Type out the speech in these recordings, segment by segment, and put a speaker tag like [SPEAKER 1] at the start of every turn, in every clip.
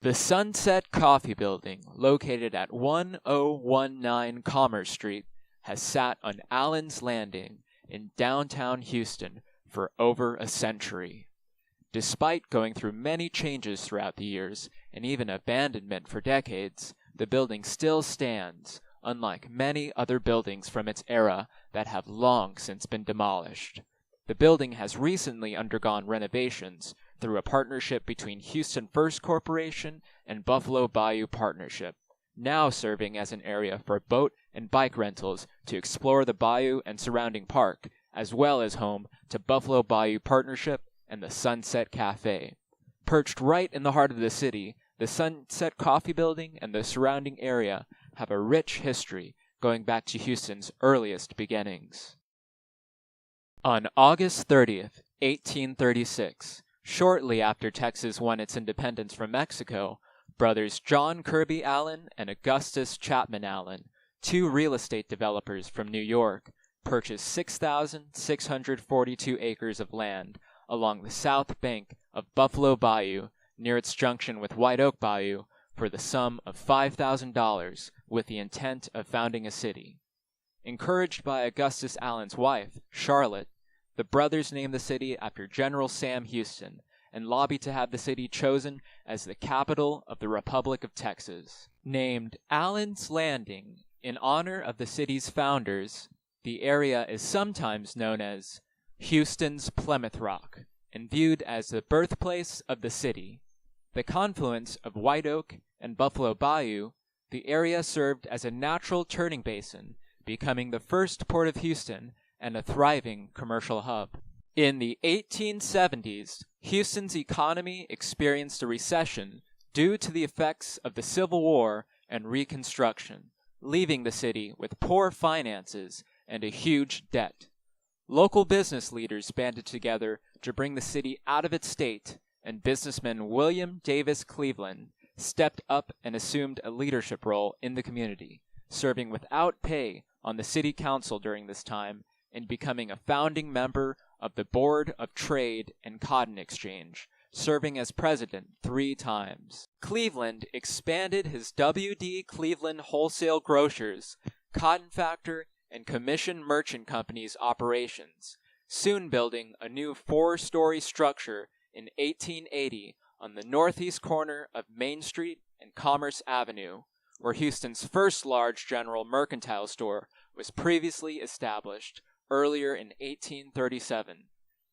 [SPEAKER 1] The Sunset Coffee Building, located at 1019 Commerce Street, has sat on Allen's Landing in downtown Houston for over a century. Despite going through many changes throughout the years and even abandonment for decades, the building still stands, unlike many other buildings from its era that have long since been demolished. The building has recently undergone renovations through a partnership between Houston First Corporation and Buffalo Bayou Partnership, now serving as an area for boat and bike rentals to explore the bayou and surrounding park, as well as home to Buffalo Bayou Partnership and the Sunset Cafe. Perched right in the heart of the city, the Sunset Coffee Building and the surrounding area have a rich history going back to Houston's earliest beginnings. On August 30th, 1836, shortly after Texas won its independence from Mexico, brothers John Kirby Allen and Augustus Chapman Allen, two real estate developers from New York, purchased 6,642 acres of land along the south bank of Buffalo Bayou near its junction with White Oak Bayou for the sum of $5,000 with the intent of founding a city. Encouraged by Augustus Allen's wife, Charlotte, the brothers named the city after General Sam Houston and lobbied to have the city chosen as the capital of the Republic of Texas. Named Allen's Landing in honor of the city's founders, the area is sometimes known as Houston's Plymouth Rock and viewed as the birthplace of the city. The confluence of White Oak and Buffalo Bayou, the area served as a natural turning basin, becoming the first port of Houston and a thriving commercial hub. In the 1870s, Houston's economy experienced a recession due to the effects of the Civil War and Reconstruction, leaving the city with poor finances and a huge debt. Local business leaders banded together to bring the city out of its state, and businessman William Davis Cleveland stepped up and assumed a leadership role in the community, serving without pay on the city council during this time and becoming a founding member of the Board of Trade and Cotton Exchange, serving as president 3 times. Cleveland expanded his W.D. Cleveland Wholesale Grocers, Cotton Factor, and Commission Merchant Company's operations, soon building a new 4-story structure in 1880 on the northeast corner of Main Street and Commerce Avenue, where Houston's first large general mercantile store was previously established earlier in 1837.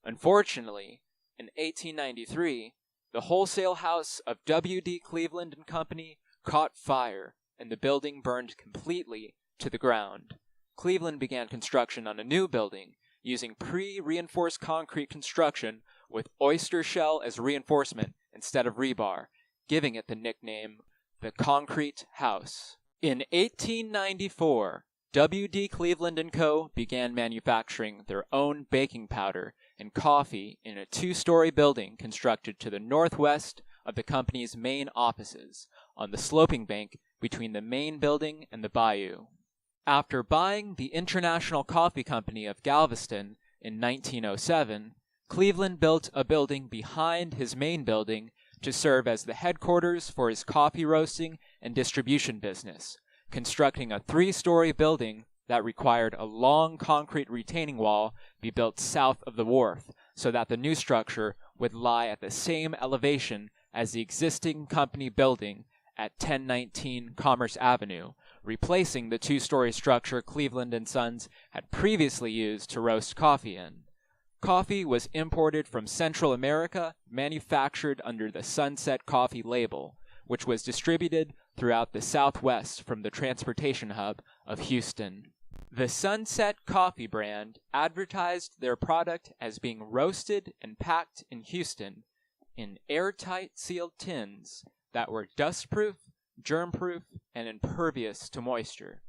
[SPEAKER 1] Unfortunately, in 1893, the wholesale house of W.D. Cleveland and Company caught fire, and the building burned completely to the ground. Cleveland began construction on a new building, using pre-reinforced concrete construction with oyster shell as reinforcement instead of rebar, giving it the nickname the Concrete House. In 1894, W.D. Cleveland & Co. began manufacturing their own baking powder and coffee in a 2-story building constructed to the northwest of the company's main offices, on the sloping bank between the main building and the bayou. After buying the International Coffee Company of Galveston in 1907, Cleveland built a building behind his main building to serve as the headquarters for his coffee roasting and distribution business, constructing a 3-story building that required a long concrete retaining wall be built south of the wharf so that the new structure would lie at the same elevation as the existing company building at 1019 Commerce Avenue, replacing the 2-story structure Cleveland & Sons had previously used to roast coffee in. Coffee was imported from Central America, manufactured under the Sunset Coffee label, which was distributed throughout the Southwest from the transportation hub of Houston. The Sunset Coffee brand advertised their product as being roasted and packed in Houston in airtight sealed tins that were dustproof, germ-proof, and impervious to moisture.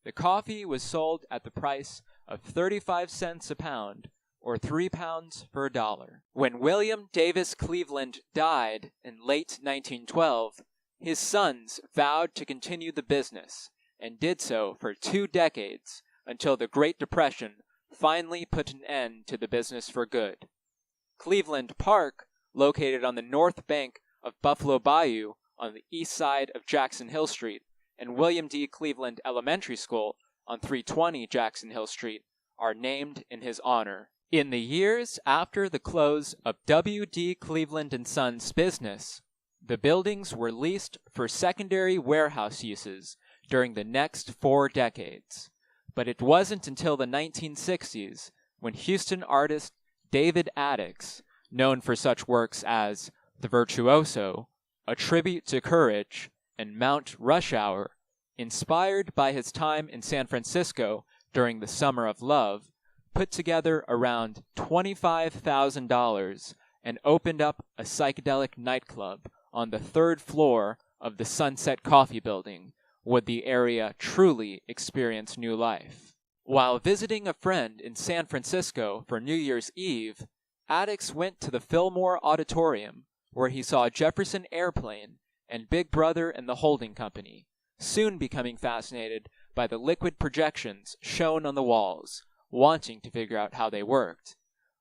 [SPEAKER 1] The coffee was sold at the price of 35 cents a pound, or 3 pounds for $1. When William Davis Cleveland died in late 1912, his sons vowed to continue the business, and did so for 2 decades until the Great Depression finally put an end to the business for good. Cleveland Park, located on the north bank of Buffalo Bayou, on the east side of Jackson Hill Street and William D. Cleveland Elementary School on 320 Jackson Hill Street are named in his honor. In the years after the close of W. D. Cleveland & Sons business, the buildings were leased for secondary warehouse uses during the next 4 decades. But it wasn't until the 1960s when Houston artist David Addix, known for such works as The Virtuoso, A Tribute to Courage, and Mount Rush Hour, inspired by his time in San Francisco during the Summer of Love, put together around $25,000 and opened up a psychedelic nightclub on the 3rd floor of the Sunset Coffee Building, would the area truly experience new life. While visiting a friend in San Francisco for New Year's Eve, Addix went to the Fillmore Auditorium, where he saw Jefferson Airplane and Big Brother and the Holding Company, soon becoming fascinated by the liquid projections shown on the walls, wanting to figure out how they worked.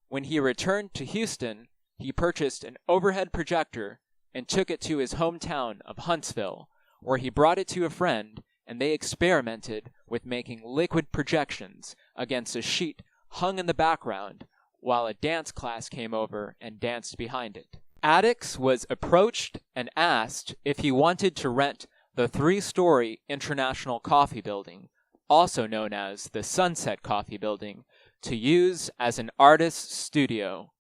[SPEAKER 1] When he returned to Houston, he purchased an overhead projector and took it to his hometown of Huntsville, where he brought it to a friend, and they experimented with making liquid projections against a sheet hung in the background while a dance class came over and danced behind it. Addix was approached and asked if he wanted to rent the 3-story International Coffee Building, also known as the Sunset Coffee Building, to use as an artist's studio.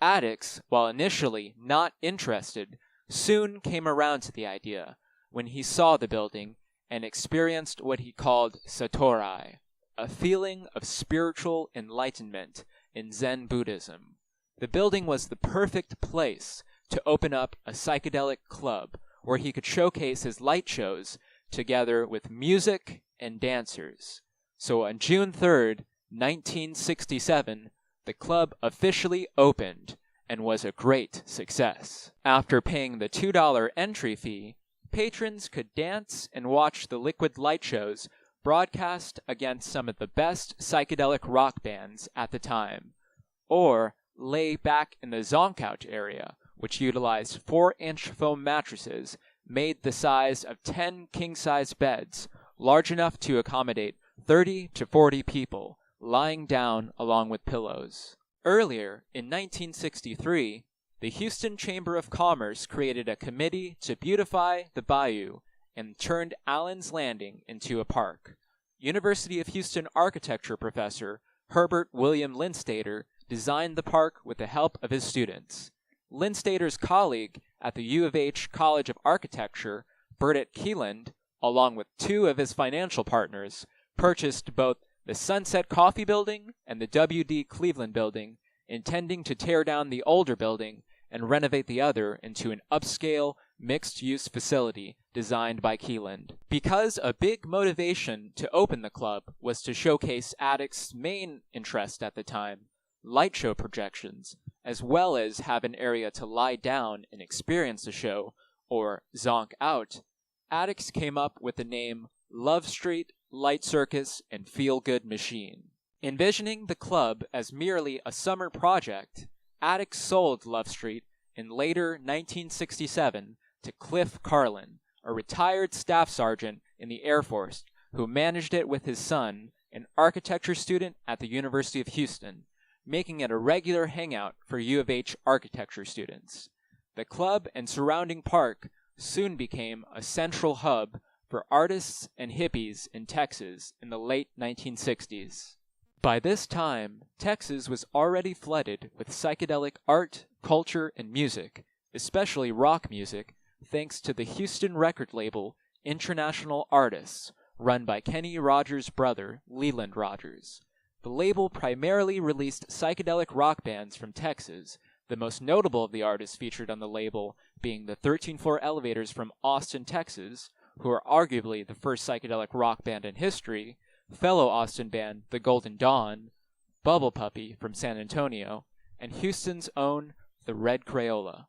[SPEAKER 1] Addix, while initially not interested, soon came around to the idea when he saw the building and experienced what he called satori, a feeling of spiritual enlightenment in Zen Buddhism. The building was the perfect place to open up a psychedelic club where he could showcase his light shows together with music and dancers. So on June 3rd, 1967, the club officially opened and was a great success. After paying the $2 entry fee, patrons could dance and watch the liquid light shows broadcast against some of the best psychedelic rock bands at the time, or lay back in the Zonkouch area, which utilized 4-inch foam mattresses made the size of 10 king-size beds, large enough to accommodate 30 to 40 people, lying down along with pillows. Earlier, in 1963, the Houston Chamber of Commerce created a committee to beautify the bayou and turned Allen's Landing into a park. University of Houston architecture professor Herbert William Linstater designed the park with the help of his students. Linstater's colleague at the U of H College of Architecture, Burdett Keeland, along with 2 of his financial partners, purchased both the Sunset Coffee Building and the W.D. Cleveland Building, intending to tear down the older building and renovate the other into an upscale, mixed-use facility designed by Keeland. Because a big motivation to open the club was to showcase Addix's main interest at the time, light show projections, as well as have an area to lie down and experience the show, or zonk out, Addix came up with the name Love Street, Light Circus, and Feel Good Machine. Envisioning the club as merely a summer project, Addix sold Love Street in later 1967 to Cliff Carlin, a retired staff sergeant in the Air Force who managed it with his son, an architecture student at the University of Houston, making it a regular hangout for U of H architecture students. The club and surrounding park soon became a central hub for artists and hippies in Texas in the late 1960s. By this time, Texas was already flooded with psychedelic art, culture, and music, especially rock music, thanks to the Houston record label International Artists, run by Kenny Rogers' brother, Leland Rogers. The label primarily released psychedelic rock bands from Texas, the most notable of the artists featured on the label being the 13th Floor Elevators from Austin, Texas, who are arguably the first psychedelic rock band in history, fellow Austin band The Golden Dawn, Bubble Puppy from San Antonio, and Houston's own The Red Crayola.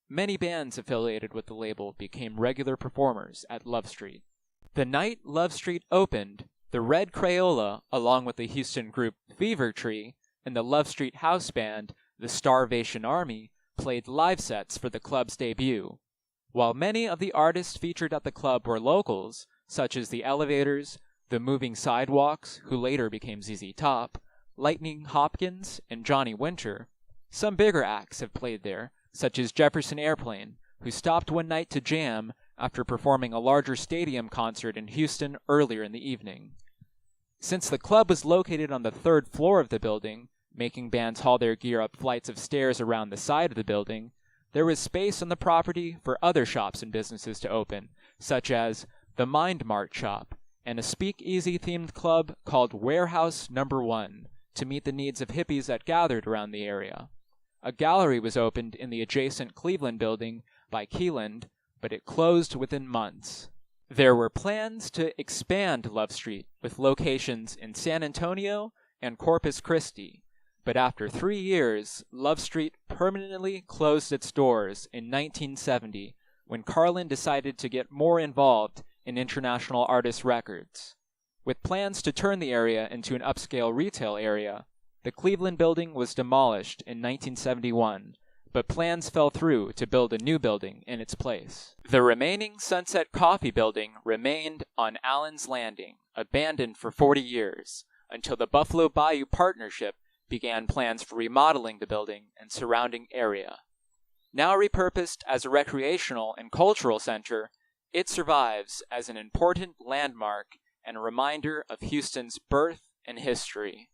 [SPEAKER 1] Many bands affiliated with the label became regular performers at Love Street. The night Love Street opened, the Red Crayola, along with the Houston group Fever Tree and the Love Street house band The Starvation Army, played live sets for the club's debut. While many of the artists featured at the club were locals, such as the Elevators, the Moving Sidewalks, who later became ZZ Top, Lightning Hopkins, and Johnny Winter, some bigger acts have played there, such as Jefferson Airplane, who stopped one night to jam after performing a larger stadium concert in Houston earlier in the evening. Since the club was located on the 3rd floor of the building, making bands haul their gear up flights of stairs around the side of the building, there was space on the property for other shops and businesses to open, such as the Mind Mart shop and a speakeasy-themed club called Warehouse No. 1 to meet the needs of hippies that gathered around the area. A gallery was opened in the adjacent Cleveland building by Keeland, but it closed within months. There were plans to expand Love Street with locations in San Antonio and Corpus Christi, but after 3 years, Love Street permanently closed its doors in 1970 when Carlin decided to get more involved in international artists' records. With plans to turn the area into an upscale retail area, the Cleveland building was demolished in 1971, but plans fell through to build a new building in its place. The remaining Sunset Coffee building remained on Allen's Landing, abandoned for 40 years, until the Buffalo Bayou Partnership began plans for remodeling the building and surrounding area. Now repurposed as a recreational and cultural center, it survives as an important landmark and a reminder of Houston's birth and history.